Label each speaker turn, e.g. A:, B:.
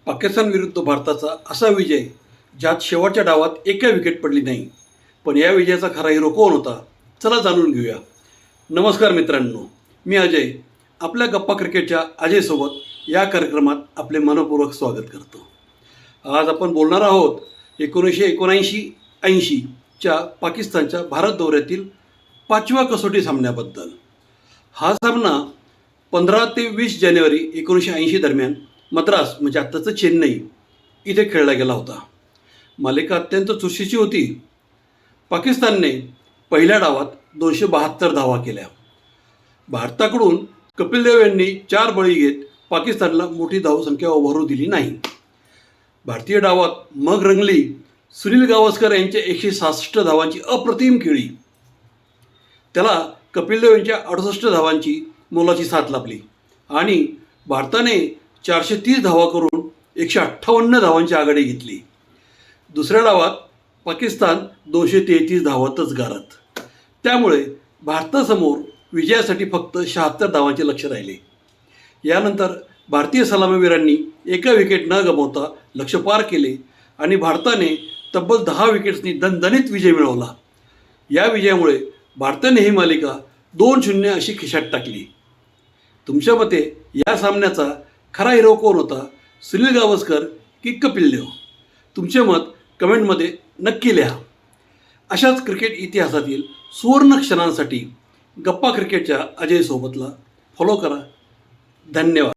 A: पाकिस्तान विरुद्ध भारताचा असा विजय ज्यात शेवटच्या डावात एका विकेट पडली नाही. पण या विजयाचा खरा हिरो कोण होता? चला जाणून घेऊया. नमस्कार मित्रांनो, मी अजय. आपल्या गप्पा क्रिकेटच्या अजयसोबत या कार्यक्रमात आपले मनपूर्वक स्वागत करतो. आज आपण बोलणार आहोत 1979-80च्या पाकिस्तानच्या भारत दौऱ्यातील 5व्या कसोटी सामन्याबद्दल. हा सामना 15 ते 20 जानेवारी 1980 दरम्यान मद्रास म्हणजे आत्ताचं चेन्नई इथे खेळला गेला होता. मालिका अत्यंत चुरशीची होती. पाकिस्तानने पहिल्या डावात 272 धावा केल्या. भारताकडून कपिल देव यांनी 4 बळी घेत पाकिस्तानला मोठी धावसंख्या उभारू दिली नाही. भारतीय डावात मग रंगली सुनील गावस्कर यांच्या 166 धावांची अप्रतिम खेळी. त्याला कपिल देव यांच्या 68 धावांची मोलाची साथ लाभली आणि भारताने 430 धावा करून 158 धावांची आघाडी घेतली. दुसऱ्या डावात पाकिस्तान 233 धावातच गारत. त्यामुळे भारतासमोर विजयासाठी फक्त 76 धावांचे लक्ष्य राहिले. यानंतर भारतीय सलामीवीरांनी एका विकेट न गमावता लक्ष्य पार केले आणि भारताने तब्बल 10 विकेट्सनी दणदणीत विजय मिळवला. या विजयामुळे भारताने ही मालिका 2-0 अशी खिशात टाकली. तुमच्या मते या सामन्याचा खरा हिरो कोण होता? सुनील गावस्कर की कपिल देव? तुमचे मत कमेंटमध्ये नक्की लिहा. अशाच क्रिकेट इतिहासातील सुवर्ण क्षणांसाठी गप्पा क्रिकेटच्या अजयसोबतला फॉलो करा. धन्यवाद.